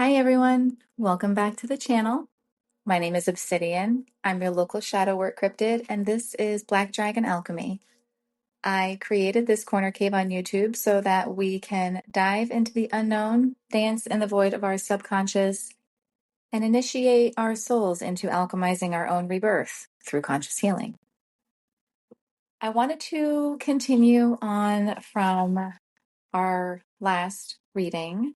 Hi everyone, welcome back to the channel. My name is Obsidian. I'm your local shadow work cryptid, and this is Black Dragon Alchemy. I created this corner cave on YouTube so that we can dive into the unknown, dance in the void of our subconscious, and initiate our souls into alchemizing our own rebirth through conscious healing. I wanted to continue on from our last reading.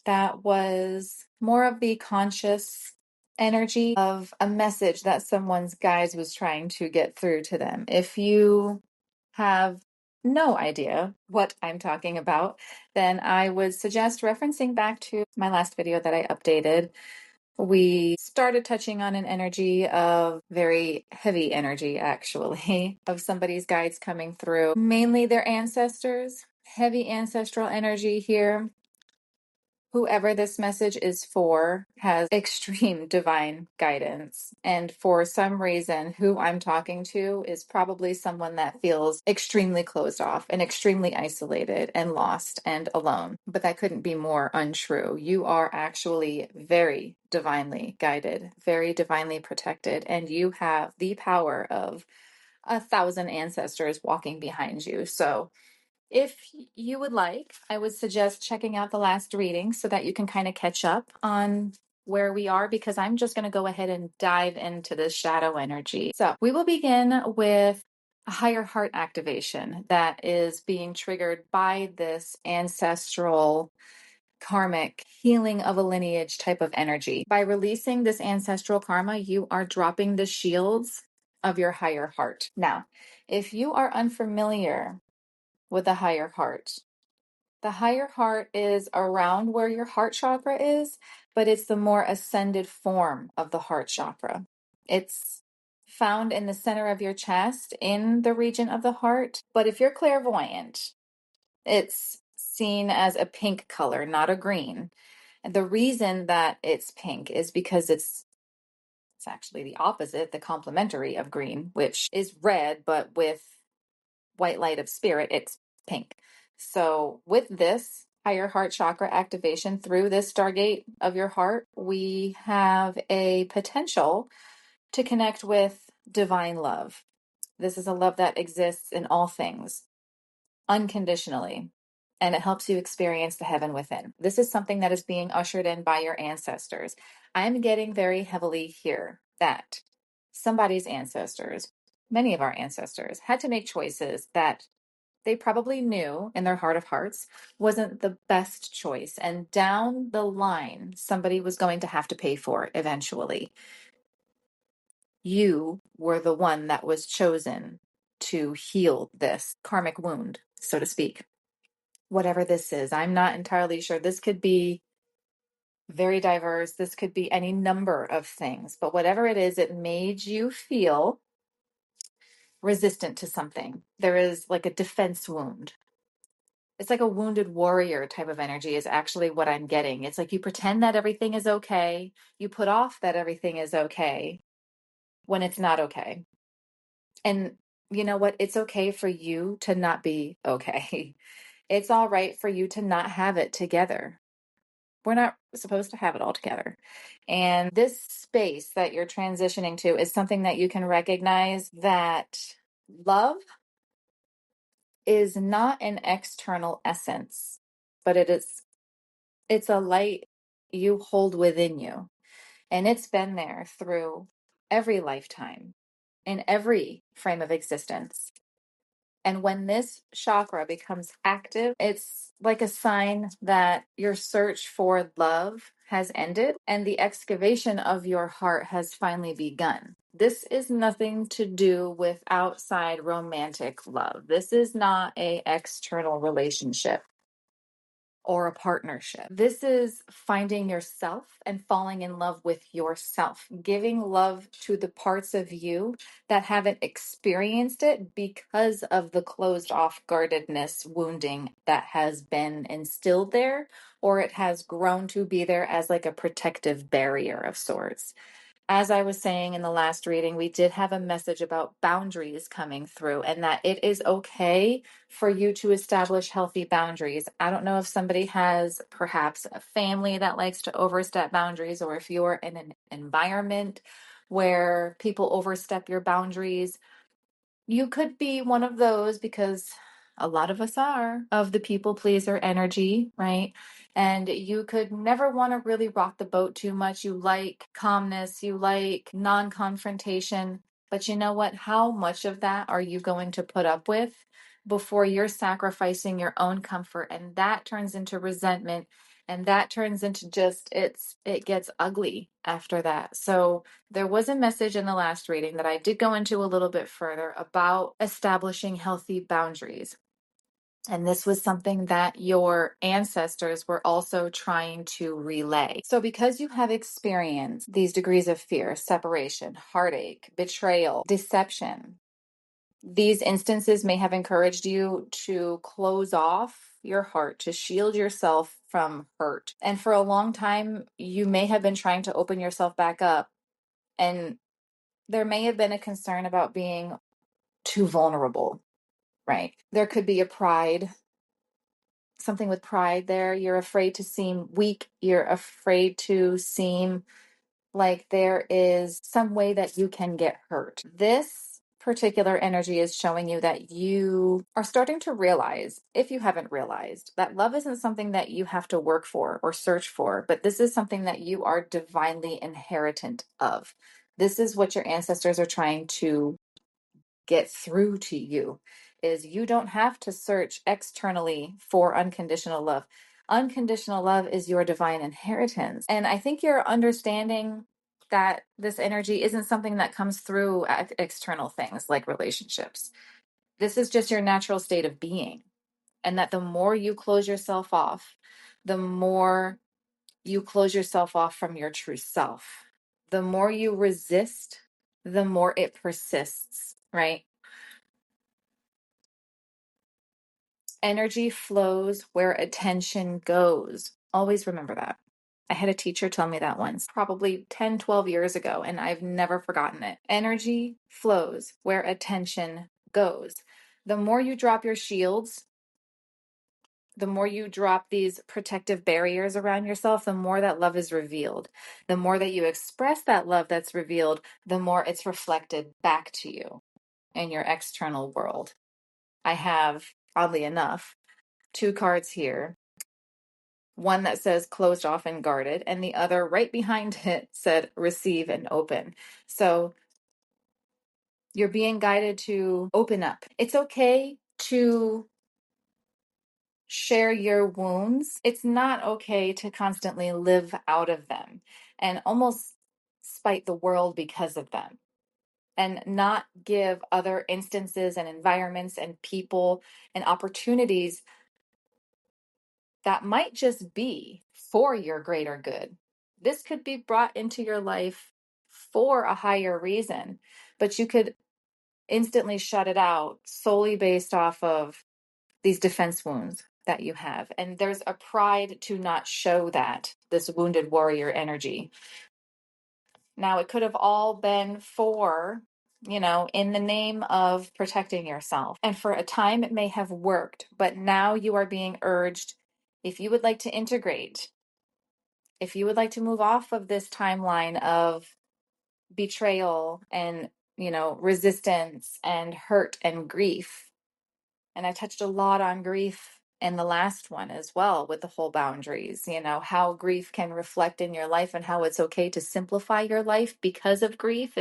That was more of the conscious energy of a message that someone's guides was trying to get through to them. If you have no idea what I'm talking about, then I would suggest referencing back to my last video that I updated. We started touching on an energy of very heavy energy, actually, of somebody's guides coming through, mainly their ancestors, heavy ancestral energy here. Whoever this message is for has extreme divine guidance. And for some reason, who I'm talking to is probably someone that feels extremely closed off and extremely isolated and lost and alone. But that couldn't be more untrue. You are actually very divinely guided, very divinely protected, and you have the power of 1,000 ancestors walking behind you. So if you would like, I would suggest checking out the last reading so that you can kind of catch up on where we are, because I'm just going to go ahead and dive into this shadow energy. So we will begin with a higher heart activation that is being triggered by this ancestral karmic healing of a lineage type of energy. By releasing this ancestral karma, you are dropping the shields of your higher heart. Now, if you are unfamiliar with the higher heart. The higher heart is around where your heart chakra is, but it's the more ascended form of the heart chakra. It's found in the center of your chest in the region of the heart. But if you're clairvoyant, it's seen as a pink color, not a green. And the reason that it's pink is because it's actually the opposite, the complementary of green, which is red, but with white light of spirit, it's pink. So with this higher heart chakra activation through this stargate of your heart, we have a potential to connect with divine love. This is a love that exists in all things unconditionally, and it helps you experience the heaven within. This is something that is being ushered in by your ancestors. I'm getting very heavily here that somebody's ancestors, many of our ancestors, had to make choices that they probably knew in their heart of hearts wasn't the best choice. And down the line, somebody was going to have to pay for it eventually. You were the one that was chosen to heal this karmic wound, so to speak. Whatever this is, I'm not entirely sure. This could be very diverse. This could be any number of things, but whatever it is, it made you feel resistant to something. There is like a defense wound. It's like a wounded warrior type of energy is actually what I'm getting. It's like you pretend that everything is okay. You put off that everything is okay when it's not okay. And you know what? It's okay for you to not be okay. It's all right for you to not have it together. We're not supposed to have it all together. And this space that you're transitioning to is something that you can recognize that love is not an external essence, but it's a light you hold within you. And it's been there through every lifetime, in every frame of existence. And when this chakra becomes active, it's like a sign that your search for love has ended and the excavation of your heart has finally begun. This is nothing to do with outside romantic love. This is not a external relationship or a partnership. This is finding yourself and falling in love with yourself, giving love to the parts of you that haven't experienced it because of the closed off guardedness wounding that has been instilled there, or it has grown to be there as like a protective barrier of sorts. As I was saying in the last reading, we did have a message about boundaries coming through and that it is okay for you to establish healthy boundaries. I don't know if somebody has perhaps a family that likes to overstep boundaries, or if you're in an environment where people overstep your boundaries. You could be one of those, because a lot of us are, of the people pleaser energy, right? And you could never want to really rock the boat too much. You like calmness, you like non-confrontation. But you know what? How much of that are you going to put up with before you're sacrificing your own comfort? And that turns into resentment. And that turns into just, it gets ugly after that. So there was a message in the last reading that I did go into a little bit further about establishing healthy boundaries. And this was something that your ancestors were also trying to relay. So, because you have experienced these degrees of fear, separation, heartache, betrayal, deception, these instances may have encouraged you to close off your heart, to shield yourself from hurt. And for a long time, you may have been trying to open yourself back up. And there may have been a concern about being too vulnerable, right? There could be a pride, something with pride there. You're afraid to seem weak. You're afraid to seem like there is some way that you can get hurt. This particular energy is showing you that you are starting to realize, if you haven't realized, that love isn't something that you have to work for or search for, but this is something that you are divinely inheritant of. This is what your ancestors are trying to get through to you, is you don't have to search externally for unconditional love. Unconditional love is your divine inheritance. And I think you're understanding that this energy isn't something that comes through external things like relationships. This is just your natural state of being. And that the more you close yourself off, the more you close yourself off from your true self. The more you resist, the more it persists, right? Energy flows where attention goes. Always remember that. I had a teacher tell me that once, probably 10, 12 years ago, and I've never forgotten it. Energy flows where attention goes. The more you drop your shields, the more you drop these protective barriers around yourself, the more that love is revealed. The more that you express that love that's revealed, the more it's reflected back to you in your external world. I have, oddly enough, two cards here. One that says closed off and guarded, and the other right behind it said receive and open. So you're being guided to open up. It's okay to share your wounds. It's not okay to constantly live out of them and almost spite the world because of them, and not give other instances and environments and people and opportunities that might just be for your greater good. This could be brought into your life for a higher reason, but you could instantly shut it out solely based off of these defense wounds that you have. And there's a pride to not show that, this wounded warrior energy. Now, it could have all been for, in the name of protecting yourself. And for a time, it may have worked, but now you are being urged, if you would like to integrate, if you would like to move off of this timeline of betrayal and, resistance and hurt and grief. And I touched a lot on grief in the last one as well, with the whole boundaries, how grief can reflect in your life and how it's okay to simplify your life because of grief.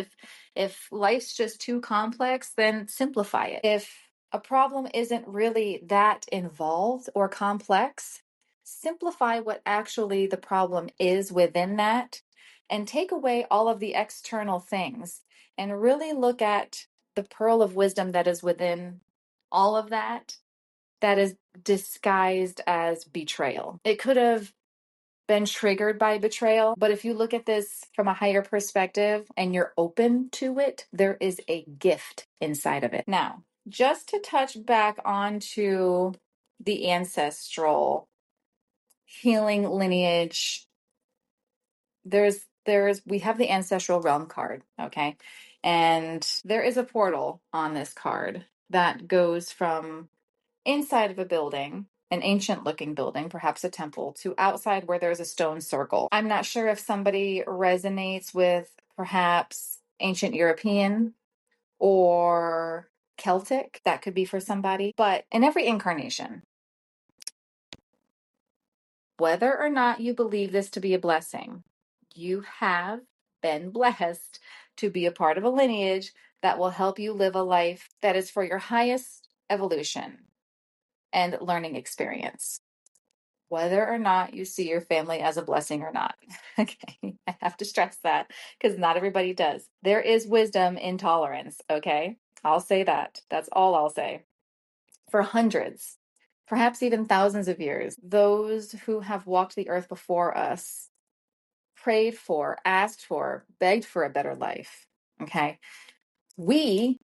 If life's just too complex, then simplify it. If a problem isn't really that involved or complex, simplify what actually the problem is within that, and take away all of the external things and really look at the pearl of wisdom that is within all of that, that is disguised as betrayal. It could have been triggered by betrayal, but if you look at this from a higher perspective and you're open to it, there is a gift inside of it. Now, just to touch back onto the ancestral healing lineage, there's we have the ancestral realm card, okay? And there is a portal on this card that goes from inside of a building, an ancient looking building, perhaps a temple, to outside where there's a stone circle. I'm not sure if somebody resonates with perhaps ancient European or Celtic. That could be for somebody. But in every incarnation, whether or not you believe this to be a blessing, you have been blessed to be a part of a lineage that will help you live a life that is for your highest evolution and learning experience, whether or not you see your family as a blessing or not. Okay, I have to stress that because not everybody does. There is wisdom in tolerance, okay? I'll say that. That's all I'll say. For hundreds, perhaps even thousands of years, those who have walked the earth before us prayed for, asked for, begged for a better life, okay? We,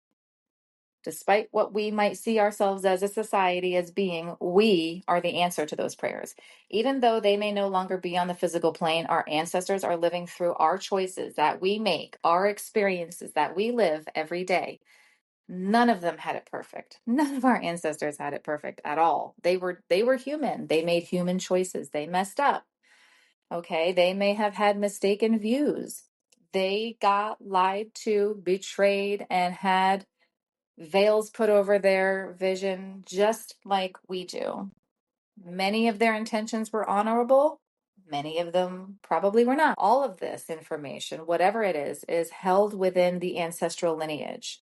despite what we might see ourselves as a society as being, we are the answer to those prayers. Even though they may no longer be on the physical plane, our ancestors are living through our choices that we make, our experiences that we live every day. None of them had it perfect. None of our ancestors had it perfect at all. They were human. They made human choices. They messed up. Okay, they may have had mistaken views. They got lied to, betrayed, and had veils put over their vision just like we do. Many of their intentions were honorable. Many of them probably were not. All of this information, whatever it is held within the ancestral lineage,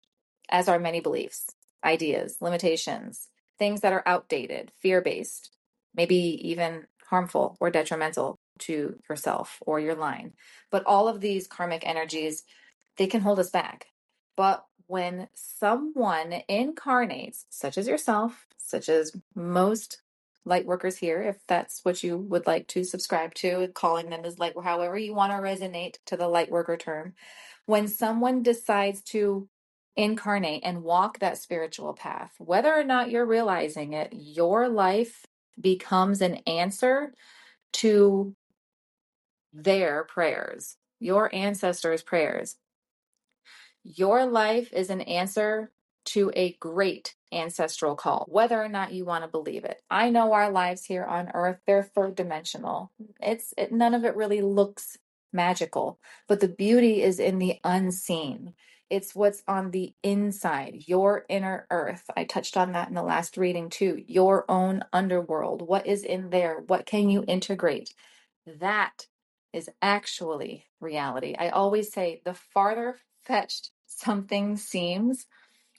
as are many beliefs, ideas, limitations, things that are outdated, fear-based, maybe even harmful or detrimental to yourself or your line. But all of these karmic energies, they can hold us back. But when someone incarnates, such as yourself, such as most light workers here, if that's what you would like to subscribe to, calling them as light, however you want to resonate to the light worker term, when someone decides to incarnate and walk that spiritual path, whether or not you're realizing it, your life becomes an answer to their prayers, your ancestors' prayers. Your life is an answer to a great ancestral call, whether or not you want to believe it. I know our lives here on earth, they're third dimensional. None of it really looks magical, but the beauty is in the unseen. It's what's on the inside, your inner earth. I touched on that in the last reading too. Your own underworld. What is in there? What can you integrate? That is actually reality. I always say the farther fetched something seems,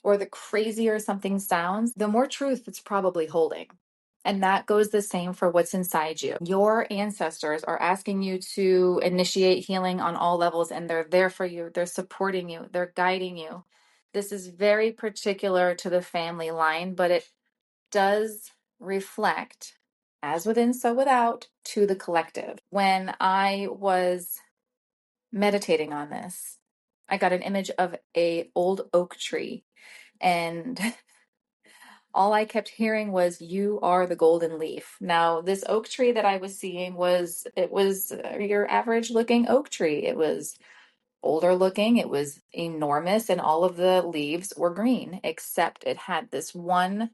or the crazier something sounds, the more truth it's probably holding. And that goes the same for what's inside you. Your ancestors are asking you to initiate healing on all levels, and they're there for you. They're supporting you. They're guiding you. This is very particular to the family line, but it does reflect, as within, so without, to the collective. When I was meditating on this, I got an image of a old oak tree, and all I kept hearing was, "You are the golden leaf." Now, this oak tree that I was seeing was your average looking oak tree. It was older looking, it was enormous, and all of the leaves were green, except it had this one,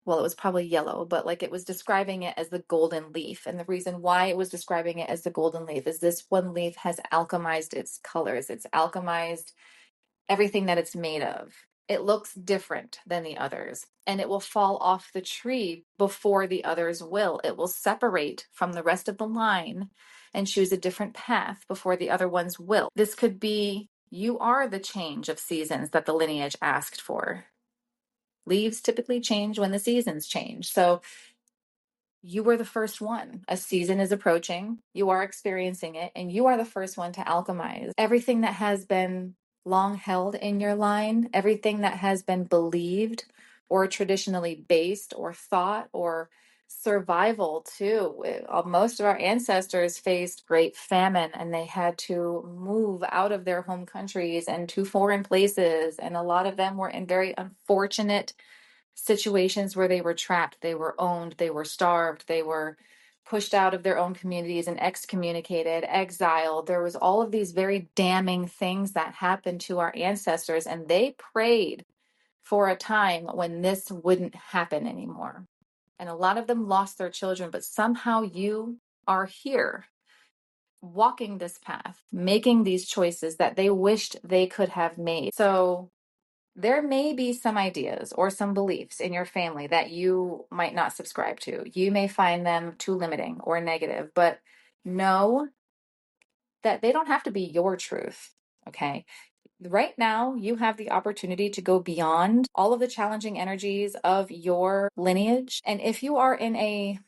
well, it was probably yellow, but like it was describing it as the golden leaf. And the reason why it was describing it as the golden leaf is this one leaf has alchemized its colors. It's alchemized everything that it's made of. It looks different than the others, and it will fall off the tree before the others will. It will separate from the rest of the line and choose a different path before the other ones will. This could be, you are the change of seasons that the lineage asked for. Leaves typically change when the seasons change. So you were the first one. A season is approaching. You are experiencing it, and you are the first one to alchemize everything that has been long held in your line, everything that has been believed or traditionally based or thought or survival too. Most of our ancestors faced great famine, and they had to move out of their home countries and to foreign places. And a lot of them were in very unfortunate situations where they were trapped, they were owned, they were starved, they were pushed out of their own communities and excommunicated, exiled. There was all of these very damning things that happened to our ancestors, and they prayed for a time when this wouldn't happen anymore. And a lot of them lost their children, but somehow you are here walking this path, making these choices that they wished they could have made. So there may be some ideas or some beliefs in your family that you might not subscribe to. You may find them too limiting or negative, but know that they don't have to be your truth. Okay. Right now, you have the opportunity to go beyond all of the challenging energies of your lineage. And if you are in a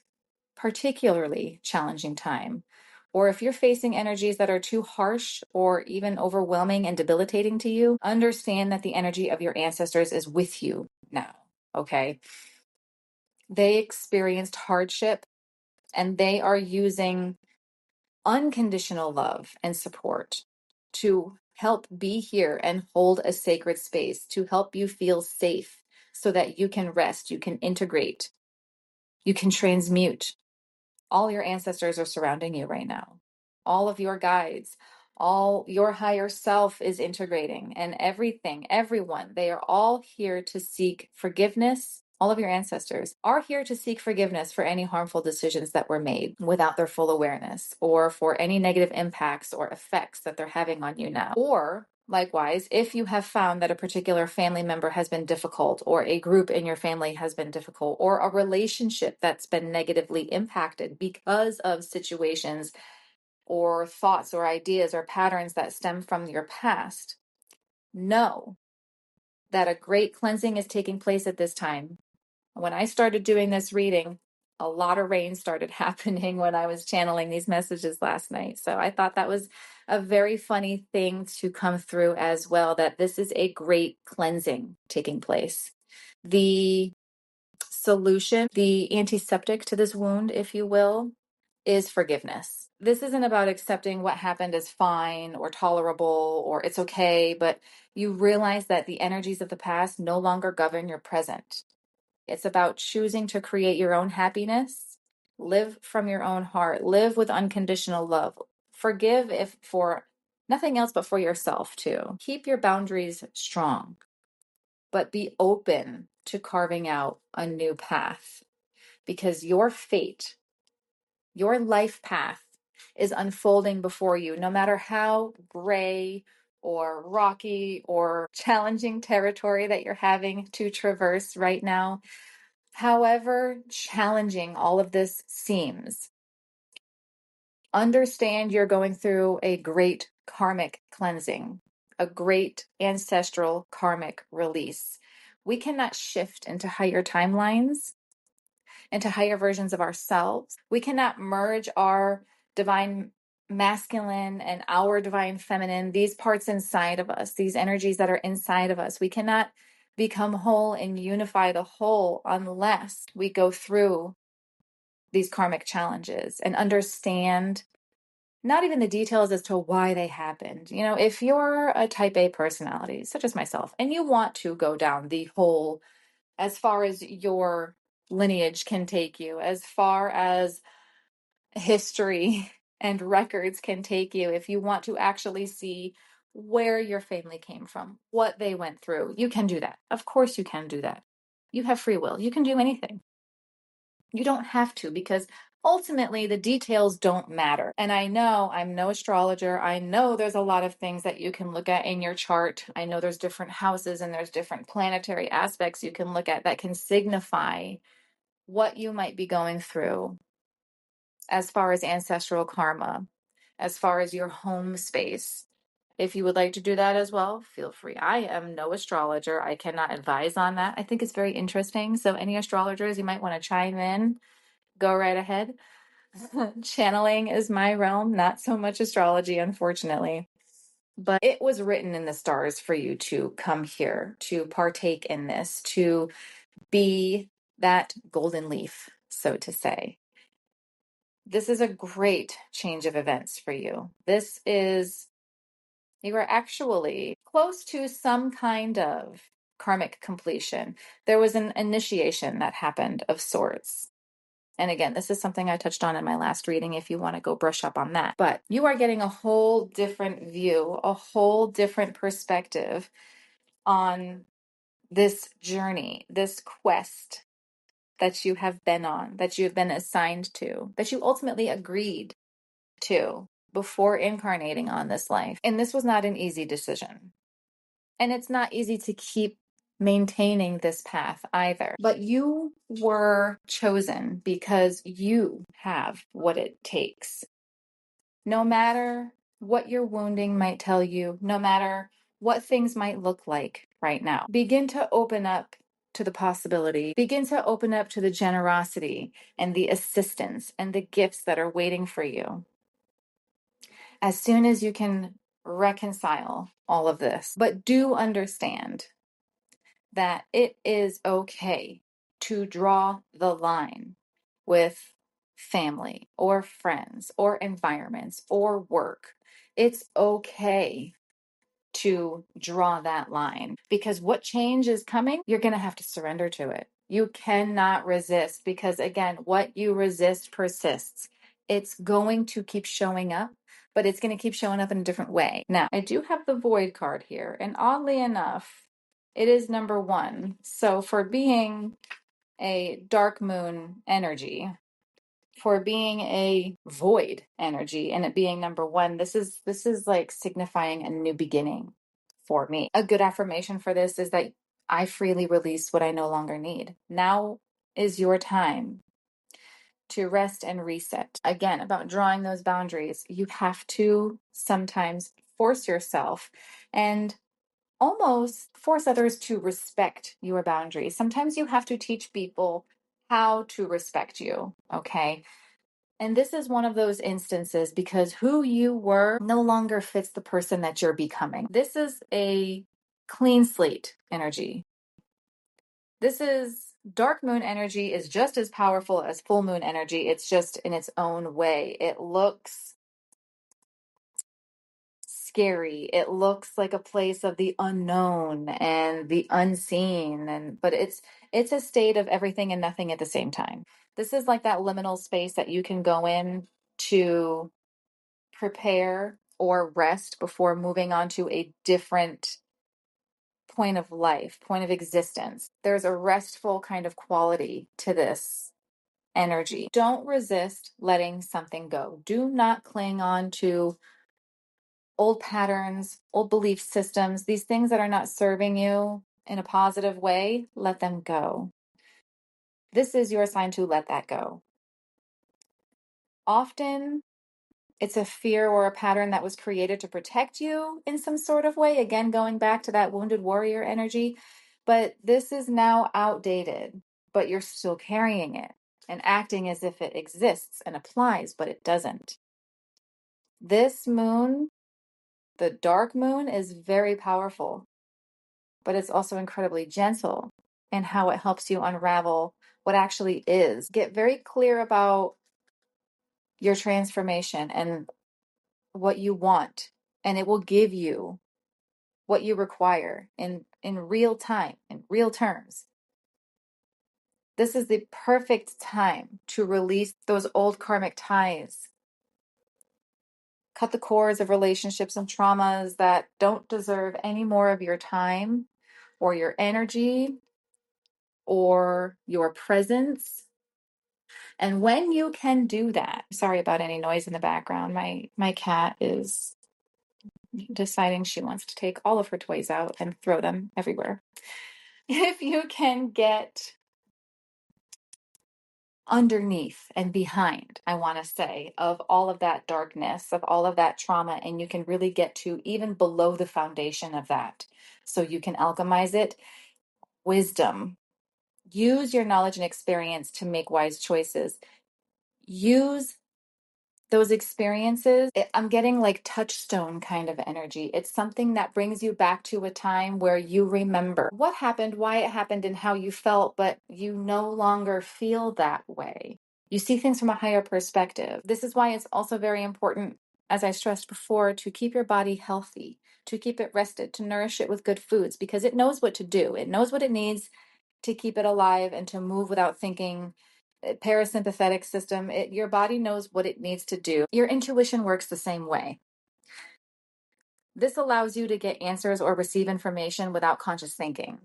particularly challenging time, or if you're facing energies that are too harsh or even overwhelming and debilitating to you, understand that the energy of your ancestors is with you now. Okay. They experienced hardship and they are using unconditional love and support to help be here and hold a sacred space, to help you feel safe so that you can rest, you can integrate, you can transmute. All your ancestors are surrounding you right now. All of your guides, all your higher self is integrating, and everything, everyone, they are all here to seek forgiveness. All of your ancestors are here to seek forgiveness for any harmful decisions that were made without their full awareness, or for any negative impacts or effects that they're having on you now. Or likewise, if you have found that a particular family member has been difficult, or a group in your family has been difficult, or a relationship that's been negatively impacted because of situations or thoughts or ideas or patterns that stem from your past, know that a great cleansing is taking place at this time. When I started doing this reading, a lot of rain started happening when I was channeling these messages last night. So I thought that was a very funny thing to come through as well, that this is a great cleansing taking place. The solution, the antiseptic to this wound, if you will, is forgiveness. This isn't about accepting what happened as fine or tolerable or it's okay, but you realize that the energies of the past no longer govern your present. It's about choosing to create your own happiness, live from your own heart, live with unconditional love. Forgive if for nothing else but for yourself too. Keep your boundaries strong, but be open to carving out a new path, because your fate, your life path is unfolding before you, no matter how gray or rocky or challenging territory that you're having to traverse right now. However challenging all of this seems, understand you're going through a great karmic cleansing, a great ancestral karmic release. We cannot shift into higher timelines, into higher versions of ourselves. We cannot merge our divine masculine and our divine feminine, these parts inside of us, these energies that are inside of us. We cannot become whole and unify the whole unless we go through these karmic challenges and understand not even the details as to why they happened. You know, if you're a type A personality, such as myself, and you want to go down the whole, as far as your lineage can take you, as far as history and records can take you, if you want to actually see where your family came from, what they went through, you can do that. Of course, you can do that. You have free will. You can do anything. You don't have to, because ultimately the details don't matter. And I know I'm no astrologer. I know there's a lot of things that you can look at in your chart. I know there's different houses and there's different planetary aspects you can look at that can signify what you might be going through as far as ancestral karma, as far as your home space. If you would like to do that as well, feel free. I am no astrologer. I cannot advise on that. I think it's very interesting. So any astrologers, you might want to chime in. Go right ahead. Channeling is my realm, not so much astrology, unfortunately. But it was written in the stars for you to come here, to partake in this, to be that golden leaf, so to say. This is a great change of events for you. You are actually close to some kind of karmic completion. There was an initiation that happened of sorts. And again, this is something I touched on in my last reading if you want to go brush up on that. But you are getting a whole different view, a whole different perspective on this journey, this quest that you have been on, that you have been assigned to, that you ultimately agreed to before incarnating on this life. And this was not an easy decision. And it's not easy to keep maintaining this path either. But you were chosen because you have what it takes. No matter what your wounding might tell you, no matter what things might look like right now, begin to open up to the possibility, begin to open up to the generosity and the assistance and the gifts that are waiting for you. As soon as you can reconcile all of this, but do understand that it is okay to draw the line with family or friends or environments or work. It's okay to draw that line because what change is coming, you're going to have to surrender to it. You cannot resist because, again, what you resist persists. It's going to keep showing up, but it's going to keep showing up in a different way. Now, I do have the void card here, and oddly enough, it is number 1. So for being a dark moon energy, for being a void energy and it being number 1, this is like signifying a new beginning for me. A good affirmation for this is that I freely release what I no longer need. Now is your time to rest and reset. Again, about drawing those boundaries, you have to sometimes force yourself and almost force others to respect your boundaries. Sometimes you have to teach people how to respect you, okay? And this is one of those instances because who you were no longer fits the person that you're becoming. This is a clean slate energy. This is dark moon energy is just as powerful as full moon energy. It's just in its own way. It looks scary. It looks like a place of the unknown and the unseen, and but it's a state of everything and nothing at the same time. This is like that liminal space that you can go in to prepare or rest before moving on to a different point of life, point of existence. There's a restful kind of quality to this energy. Don't resist letting something go. Do not cling on to old patterns, old belief systems, these things that are not serving you in a positive way. Let them go. This is your sign to let that go. Often, it's a fear or a pattern that was created to protect you in some sort of way. Again, going back to that wounded warrior energy. But this is now outdated, but you're still carrying it and acting as if it exists and applies, but it doesn't. This moon, the dark moon, is very powerful, but it's also incredibly gentle in how it helps you unravel what actually is. Get very clear about your transformation and what you want, and it will give you what you require in real time, in real terms. This is the perfect time to release those old karmic ties. Cut the cords of relationships and traumas that don't deserve any more of your time or your energy or your presence. And when you can do that, sorry about any noise in the background. My cat is deciding she wants to take all of her toys out and throw them everywhere. If you can get underneath and behind, I want to say, of all of that darkness, of all of that trauma, and you can really get to even below the foundation of that, so you can alchemize it. Wisdom. Use your knowledge and experience to make wise choices. Use those experiences. I'm getting like touchstone kind of energy. It's something that brings you back to a time where you remember what happened, why it happened, and how you felt, but you no longer feel that way. You see things from a higher perspective. This is why it's also very important, as I stressed before, to keep your body healthy, to keep it rested, to nourish it with good foods, because it knows what to do. It knows what it needs to keep it alive and to move without thinking parasympathetic system. Your body knows what it needs to do. Your intuition works the same way. This allows you to get answers or receive information without conscious thinking.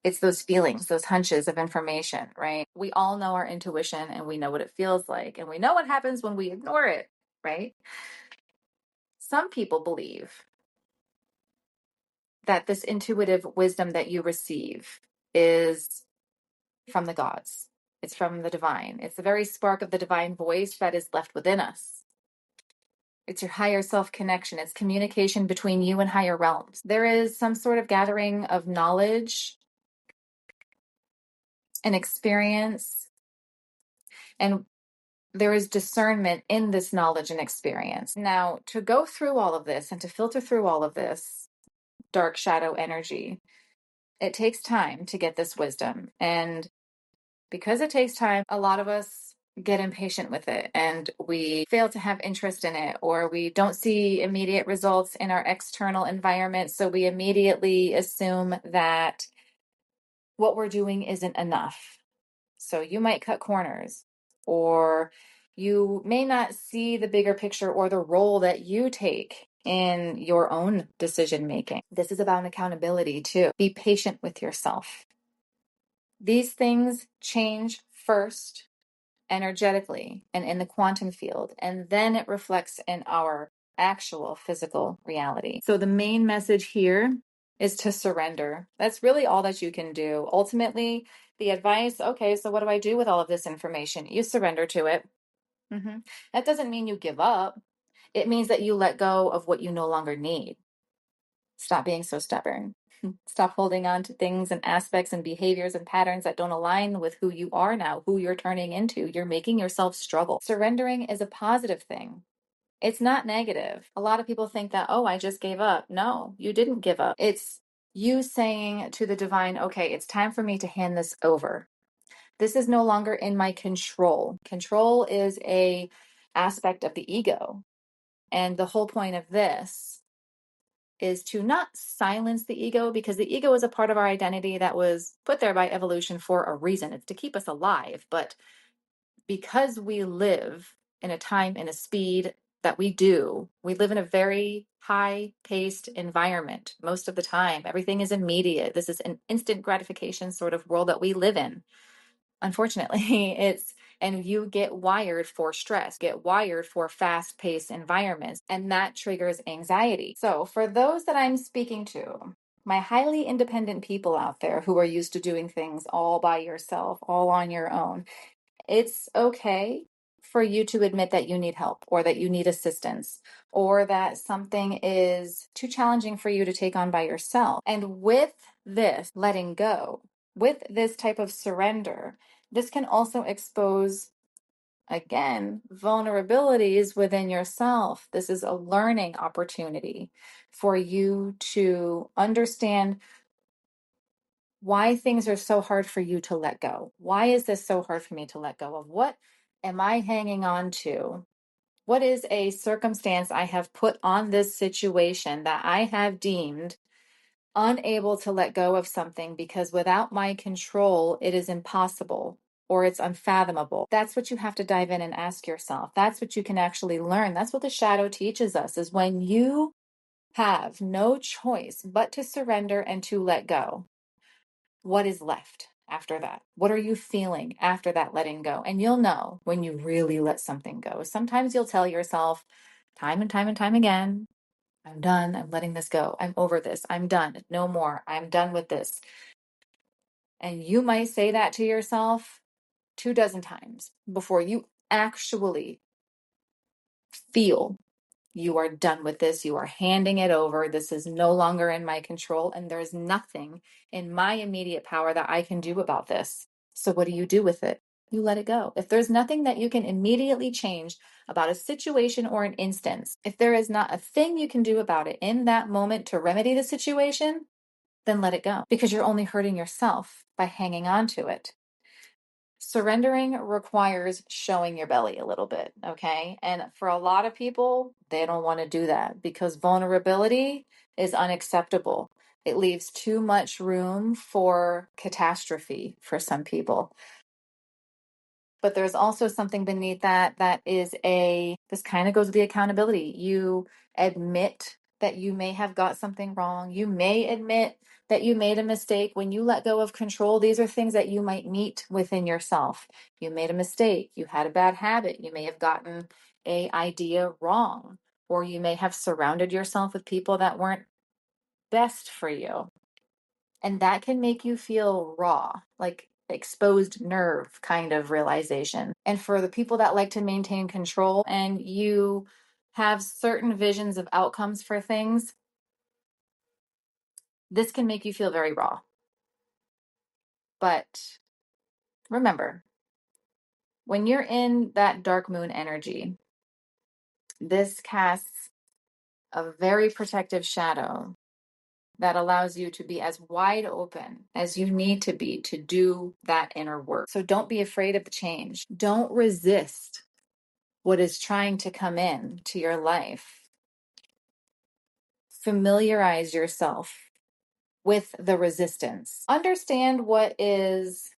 It's those feelings, those hunches of information, right? We all know our intuition and we know what it feels like, and we know what happens when we ignore it, right? Some people believe that this intuitive wisdom that you receive is from the gods. It's from the divine. It's the very spark of the divine voice that is left within us. It's your higher self connection. It's communication between you and higher realms. There is some sort of gathering of knowledge and experience, and there is discernment in this knowledge and experience. Now, to go through all of this and to filter through all of this dark shadow energy, it takes time to get this wisdom. And because it takes time, a lot of us get impatient with it and we fail to have interest in it, or we don't see immediate results in our external environment. So we immediately assume that what we're doing isn't enough. So you might cut corners, or you may not see the bigger picture or the role that you take in your own decision making. This is about accountability too. Be patient with yourself. These things change first energetically and in the quantum field, and then it reflects in our actual physical reality. So the main message here is to surrender. That's really all that you can do. Ultimately, the advice, okay, so what do I do with all of this information? You surrender to it. That doesn't mean you give up. It means that you let go of what you no longer need. Stop being so stubborn. Stop holding on to things and aspects and behaviors and patterns that don't align with who you are now, who you're turning into. You're making yourself struggle. Surrendering is a positive thing. It's not negative. A lot of people think that, oh, I just gave up. No, you didn't give up. It's you saying to the divine, okay, it's time for me to hand this over. This is no longer in my control. Control is a aspect of the ego. And the whole point of this is to not silence the ego, because the ego is a part of our identity that was put there by evolution for a reason. It's to keep us alive. But because we live in a time and a speed that we do, we live in a very high paced environment most of the time. Everything is immediate. This is an instant gratification sort of world that we live in. Unfortunately, and you get wired for stress, get wired for fast paced environments, and that triggers anxiety. So, for those that I'm speaking to, my highly independent people out there who are used to doing things all by yourself, all on your own, it's okay for you to admit that you need help, or that you need assistance, or that something is too challenging for you to take on by yourself. And with this letting go, with this type of surrender, this can also expose, again, vulnerabilities within yourself. This is a learning opportunity for you to understand why things are so hard for you to let go. Why is this so hard for me to let go of? What am I hanging on to? What is a circumstance I have put on this situation that I have deemed unable to let go of something because without my control, it is impossible or it's unfathomable? That's what you have to dive in and ask yourself. That's what you can actually learn. That's what the shadow teaches us, is when you have no choice but to surrender and to let go, what is left after that? What are you feeling after that letting go? And you'll know when you really let something go. Sometimes you'll tell yourself time and time and time again, I'm done. I'm letting this go. I'm over this. I'm done. No more. I'm done with this. And you might say that to yourself 24 times before you actually feel you are done with this. You are handing it over. This is no longer in my control. And there's nothing in my immediate power that I can do about this. So what do you do with it? You let it go. If there's nothing that you can immediately change about a situation or an instance, if there is not a thing you can do about it in that moment to remedy the situation, then let it go, because you're only hurting yourself by hanging on to it. Surrendering requires showing your belly a little bit, okay? And for a lot of people, they don't want to do that because vulnerability is unacceptable. It leaves too much room for catastrophe for some people. But there's also something beneath that that is this kind of goes with the accountability. You admit that you may have got something wrong. You may admit that you made a mistake. When you let go of control, these are things that you might meet within yourself. You made a mistake. You had a bad habit. You may have gotten a idea wrong, or you may have surrounded yourself with people that weren't best for you. And that can make you feel raw, like exposed nerve kind of realization. And for the people that like to maintain control and you have certain visions of outcomes for things, this can make you feel very raw. But remember, when you're in that dark moon energy, this casts a very protective shadow that allows you to be as wide open as you need to be to do that inner work. So don't be afraid of the change. Don't resist what is trying to come in to your life. Familiarize yourself with the resistance. Understand what is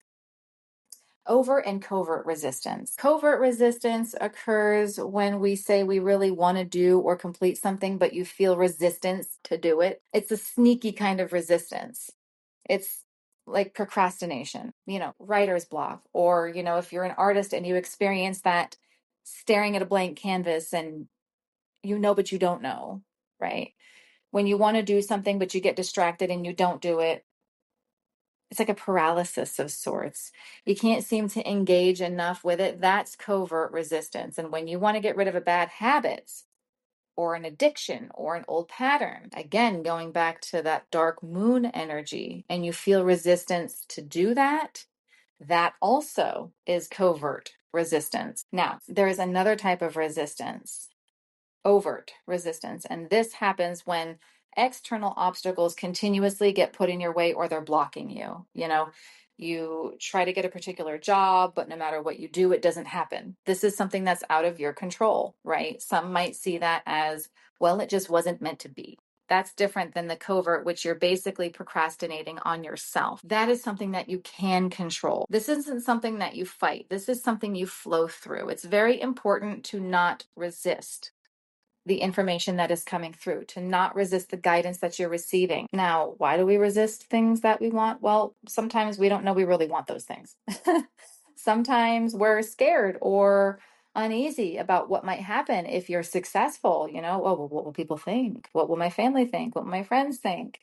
overt and covert resistance. Covert resistance occurs when we say we really want to do or complete something, but you feel resistance to do it. It's a sneaky kind of resistance. It's like procrastination, writer's block, or, if you're an artist and you experience that staring at a blank canvas and but you don't know, right? When you want to do something, but you get distracted and you don't do it, it's like a paralysis of sorts. You can't seem to engage enough with it. That's covert resistance. And when you want to get rid of a bad habit or an addiction or an old pattern, again, going back to that dark moon energy, and you feel resistance to do that, that also is covert resistance. Now, there is another type of resistance, overt resistance. And this happens when external obstacles continuously get put in your way or they're blocking you. You try to get a particular job, but no matter what you do, it doesn't happen. This is something that's out of your control, right? Some might see that as, well, it just wasn't meant to be. That's different than the covert, which you're basically procrastinating on yourself. That is something that you can control. This isn't something that you fight. This is something you flow through. It's very important to not resist the information that is coming through, to not resist the guidance that you're receiving. Now, why do we resist things that we want? Well, sometimes we don't know we really want those things. Sometimes we're scared or uneasy about what might happen if you're successful. Oh, well, what will people think? What will my family think? What will my friends think?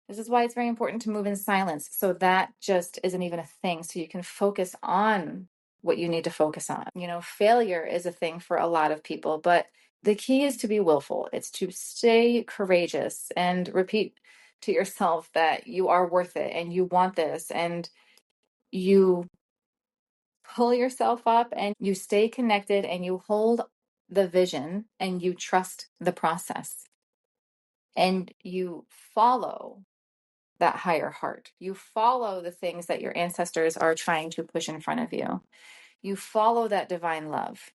This is why it's very important to move in silence. So that just isn't even a thing. So you can focus on what you need to focus on. Failure is a thing for a lot of people, but the key is to be willful. It's to stay courageous and repeat to yourself that you are worth it and you want this, and you pull yourself up and you stay connected and you hold the vision and you trust the process and you follow that higher heart. You follow the things that your ancestors are trying to push in front of you. You follow that divine love.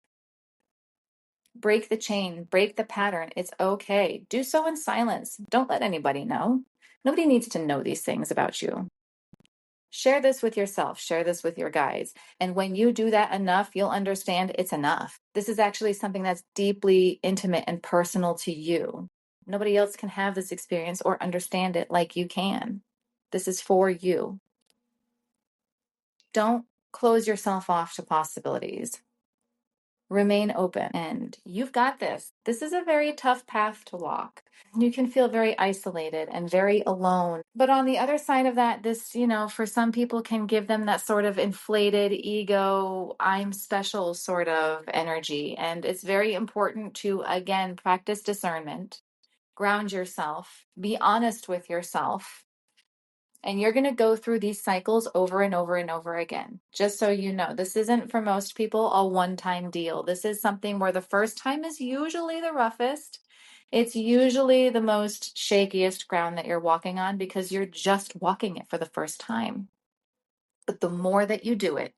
Break the chain, break the pattern. It's okay. Do so in silence. Don't let anybody know. Nobody needs to know these things about you. Share this with yourself. Share this with your guides. And when you do that enough, you'll understand it's enough. This is actually something that's deeply intimate and personal to you. Nobody else can have this experience or understand it like you can. This is for you. Don't close yourself off to possibilities. Remain open, and you've got this. This is a very tough path to walk. You can feel very isolated and very alone. But on the other side of that, this, for some people can give them that sort of inflated ego, I'm special sort of energy. And it's very important to, again, practice discernment, ground yourself, be honest with yourself. And you're going to go through these cycles over and over and over again. Just so you know, this isn't for most people a one-time deal. This is something where the first time is usually the roughest. It's usually the most shakiest ground that you're walking on because you're just walking it for the first time. But the more that you do it,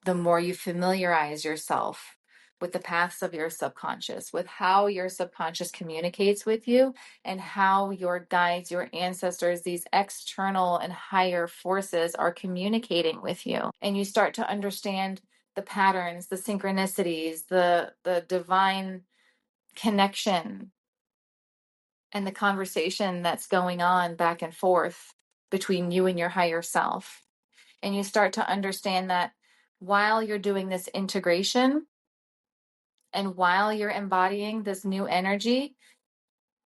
the more you familiarize yourself with the paths of your subconscious, with how your subconscious communicates with you, and how your guides, your ancestors, these external and higher forces are communicating with you. And you start to understand the patterns, the synchronicities, the divine connection, and the conversation that's going on back and forth between you and your higher self. And you start to understand that while you're doing this integration and while you're embodying this new energy,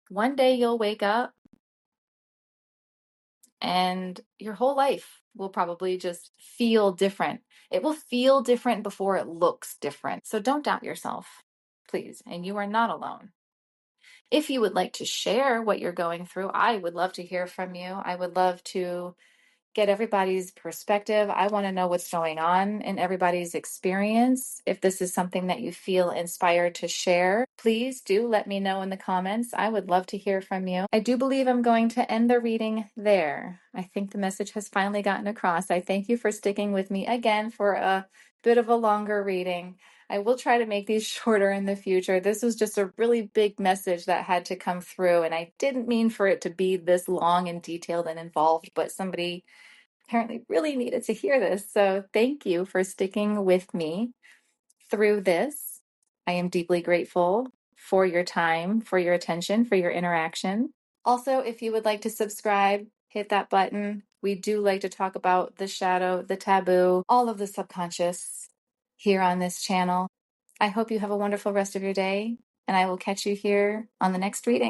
one day you'll wake up and your whole life will probably just feel different. It will feel different before it looks different. So don't doubt yourself, please. And you are not alone. If you would like to share what you're going through, I would love to hear from you. I would love to get everybody's perspective. I want to know what's going on in everybody's experience. If this is something that you feel inspired to share, please do let me know in the comments. I would love to hear from you. I do believe I'm going to end the reading there. I think the message has finally gotten across. I thank you for sticking with me again for a bit of a longer reading. I will try to make these shorter in the future. This was just a really big message that had to come through, and I didn't mean for it to be this long and detailed and involved, but somebody apparently really needed to hear this. So thank you for sticking with me through this. I am deeply grateful for your time, for your attention, for your interaction. Also, if you would like to subscribe, hit that button. We do like to talk about the shadow, the taboo, all of the subconscious here on this channel. I hope you have a wonderful rest of your day, and I will catch you here on the next reading.